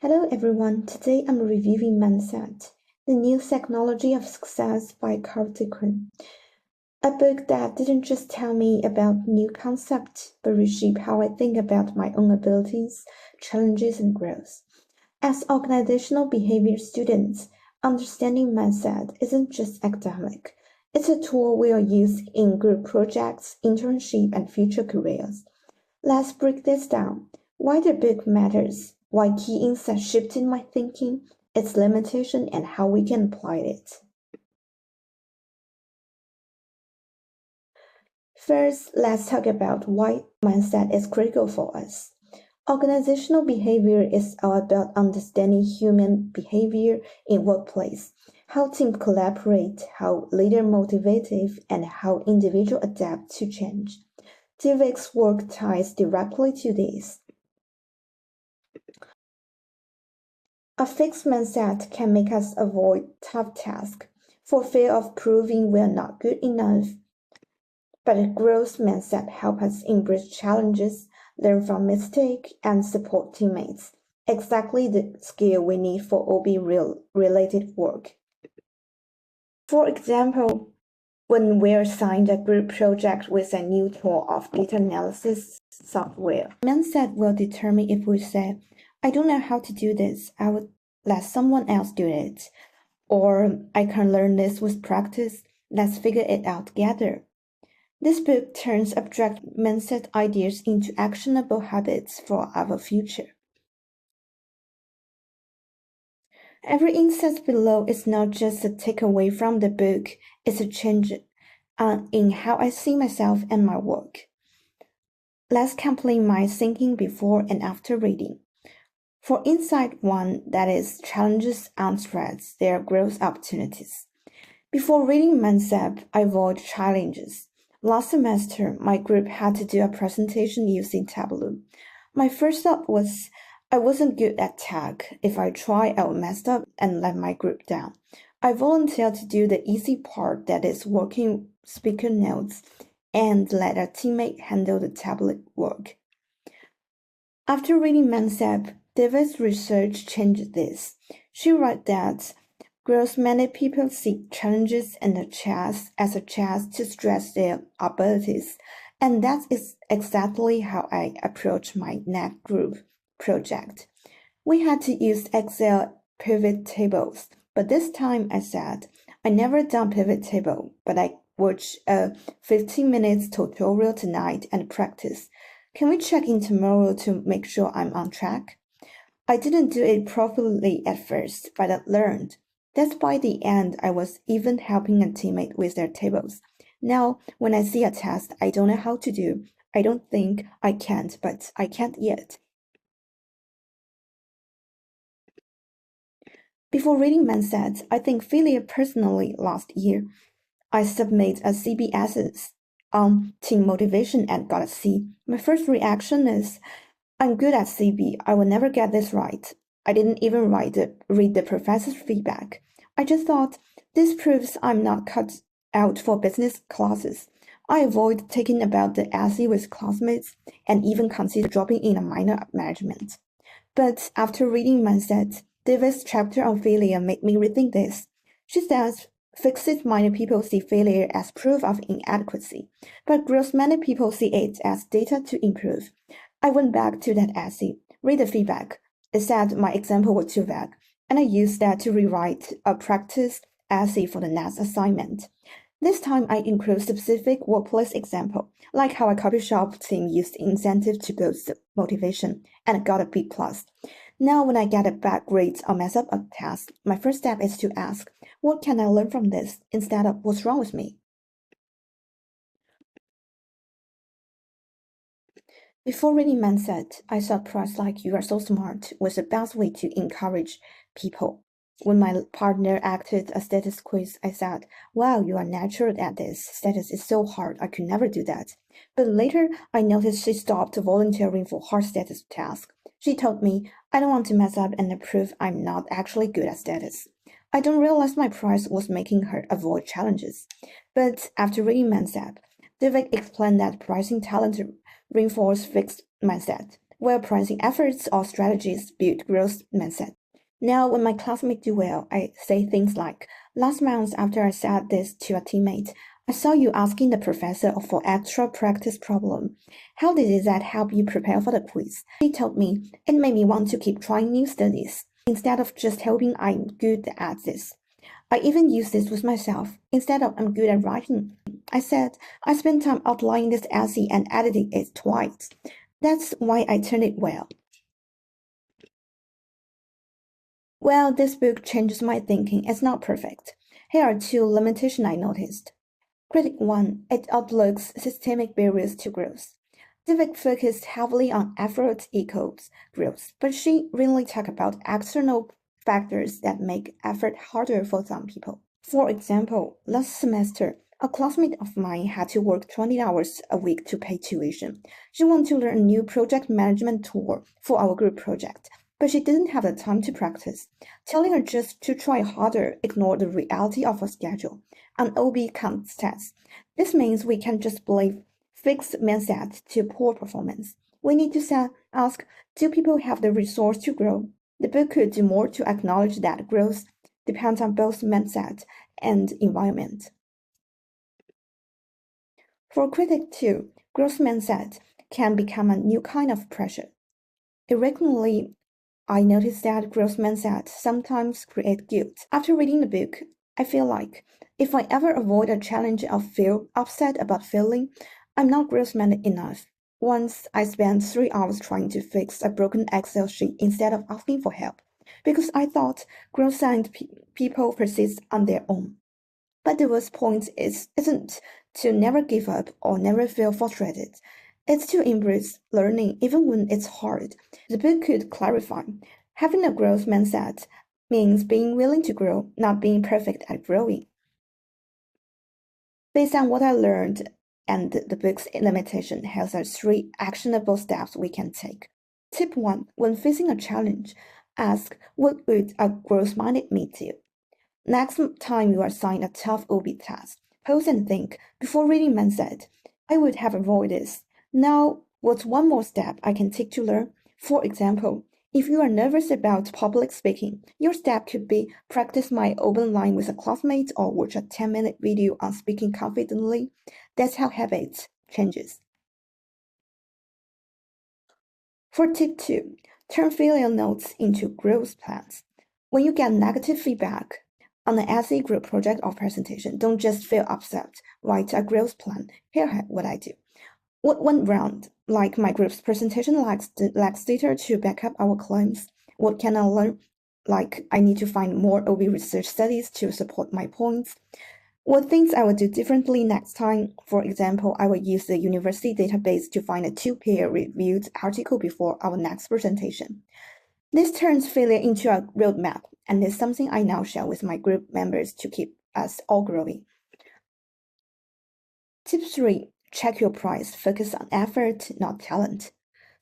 Hello everyone, today I'm reviewing Mindset, The New Psychology of Success by Carl Icahn, a book that didn't just tell me about new concepts, but reshape how I think about my own abilities, challenges, and growth. As organizational behavior students, understanding mindset isn't just academic. It's a tool we'll use in group projects, internship, and future careers. Let's break this down. Why the book matters, why key insights shifted my thinking, its limitation, and how we can apply it. First, let's talk about why mindset is critical for us. Organizational behavior is all about understanding human behavior in workplace, how teams collaborate, how leaders motivate, and how individuals adapt to change. Dweck's work ties directly to this. A fixed mindset can make us avoid tough tasks for fear of proving we're not good enough. But a growth mindset helps us embrace challenges, learn from mistakes, and support teammates. Exactly the skill we need for OB related work. For example, when we're assigned a group project with a new tool of data analysis software, mindset will determine if we say, I don't know how to do this, I would let someone else do it. Or I can learn this with practice, let's figure it out together. This book turns abstract mindset ideas into actionable habits for our future. Every insight below is not just a takeaway from the book, it's a change in how I see myself and my work. Let's complete my thinking before and after reading. For Insight 1, that is, challenges and threats, there are growth opportunities. Before reading Mindset, I avoid challenges. Last semester, my group had to do a presentation using Tableau. My first thought was I wasn't good at tech. If I try, I would mess up and let my group down. I volunteered to do the easy part, that is, working speaker notes, and let a teammate handle the tablet work. After reading Mindset, David's research changed this. She wrote that many people see challenges and a chance as a chance to stretch their abilities, and that is exactly how I approach my next group project. We had to use Excel pivot tables, but this time I said, I never done pivot table, but I watched a 15 minutes tutorial tonight and practice. Can we check in tomorrow to make sure I'm on track? I didn't do it properly at first, but I learned. That's by the end, I was even helping a teammate with their tables. Now, when I see a task I don't know how to do, I don't think I can't, but I can't yet. Before reading Mindset, I think failure personally last year. I submit a CBS on team motivation and got a C. My first reaction is, I'm good at CB. I will never get this right. I didn't even read the professor's feedback. I just thought, this proves I'm not cut out for business classes. I avoid taking about the essay with classmates and even consider dropping in a minor management. But after reading Mindset, David's chapter on failure made me rethink this. She says, fixed-minded people see failure as proof of inadequacy, but growth-minded people see it as data to improve. I went back to that essay, read the feedback. It said my example was too vague, and I used that to rewrite a practice essay for the next assignment. This time I include specific workplace example, like how a coffee shop team used incentive to boost motivation and got a B+. Now when I get a bad grade or mess up a task, my first step is to ask, what can I learn from this instead of what's wrong with me? Before reading Mindset, I thought praise like you are so smart was the best way to encourage people. When my partner acted a status quiz, I said, wow, you are natural at this. Status is so hard, I could never do that. But later, I noticed she stopped volunteering for hard status tasks. She told me, I don't want to mess up and prove I'm not actually good at status. I don't realize my prize was making her avoid challenges. But after reading Mindset, David explained that pricing talent reinforce fixed mindset. while pricing efforts or strategies build growth mindset. Now, when my classmates do well, I say things like, last month after I said this to a teammate, I saw you asking the professor for extra practice problem. How did that help you prepare for the quiz? He told me it made me want to keep trying new studies instead of just hoping I'm good at this. I even use this with myself. Instead of I'm good at writing, I said I spent time outlining this essay and editing it twice. That's why I turned it well. Well, this book changes my thinking. It's not perfect. Here are two limitations I noticed. Critic 1. It outlooks systemic barriers to growth. David focused heavily on effort equals growth, but she really talked about external factors that make effort harder for some people. For example, last semester, a classmate of mine had to work 20 hours a week to pay tuition. She wanted to learn a new project management tool for our group project, but she didn't have the time to practice. Telling her just to try harder ignored the reality of her schedule. An OB contest. This means we can't just blame fixed mindset to poor performance. We need to ask, do people have the resource to grow? The book could do more to acknowledge that growth depends on both mindset and environment. For critic 2, growth mindset can become a new kind of pressure. Irregularly, I noticed that growth mindset sometimes create guilt. After reading the book, I feel like if I ever avoid a challenge or feel upset about failing, I'm not growth-minded enough. Once I spent 3 hours trying to fix a broken Excel sheet instead of asking for help, because I thought growth-minded people persist on their own. But the worst point isn't to never give up or never feel frustrated. It's to embrace learning even when it's hard. The book could clarify. Having a growth mindset means being willing to grow, not being perfect at growing. Based on what I learned and the book's limitation, has are 3 actionable steps we can take. Tip 1. When facing a challenge, ask, what would a growth-minded me do? Next time you are assigned a tough OB task, pause and think, before reading mindset, I would have avoided this. Now, what's one more step I can take to learn? For example, if you are nervous about public speaking, your step could be practice my open line with a classmate or watch a 10-minute video on speaking confidently. That's how habits changes. For tip 2, turn failure notes into growth plans. When you get negative feedback on an essay, group project, or presentation, don't just feel upset. Write a growth plan. Here's what I do. What went wrong? Like my group's presentation lacks data to back up our claims. What can I learn? Like I need to find more OB research studies to support my points. What things I will do differently next time? For example, I will use the university database to find a 2 peer-reviewed article before our next presentation. This turns failure into a roadmap, and is something I now share with my group members to keep us all growing. Tip 3. Check your price. Focus on effort, not talent.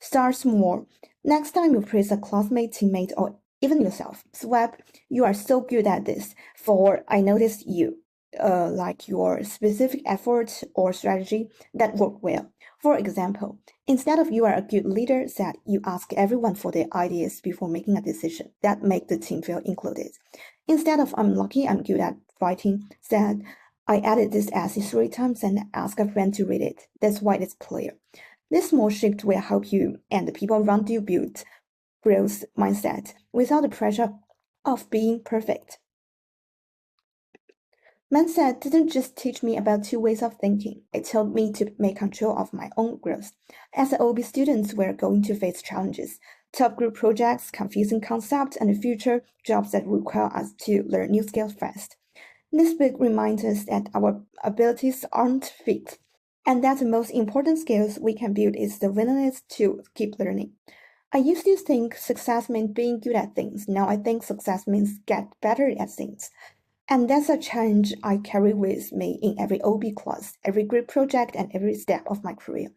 Start small. Next time you praise a classmate, teammate, or even yourself, swap, you are so good at this, for I noticed you, like your specific effort or strategy that work well. For example, instead of you are a good leader, said you ask everyone for their ideas before making a decision. That make the team feel included. Instead of I'm lucky I'm good at writing, said I added this essay 3 times and asked a friend to read it. That's why it's clear. This small shift will help you and the people around you build growth mindset without the pressure of being perfect. Mindset didn't just teach me about 2 ways of thinking. It taught me to make control of my own growth. As OB students, we're going to face challenges, tough group projects, confusing concepts, and future jobs that require us to learn new skills fast. This book reminds us that our abilities aren't fixed, and that the most important skills we can build is the willingness to keep learning. I used to think success meant being good at things. Now I think success means get better at things. And that's a challenge I carry with me in every OB class, every group project, and every step of my career.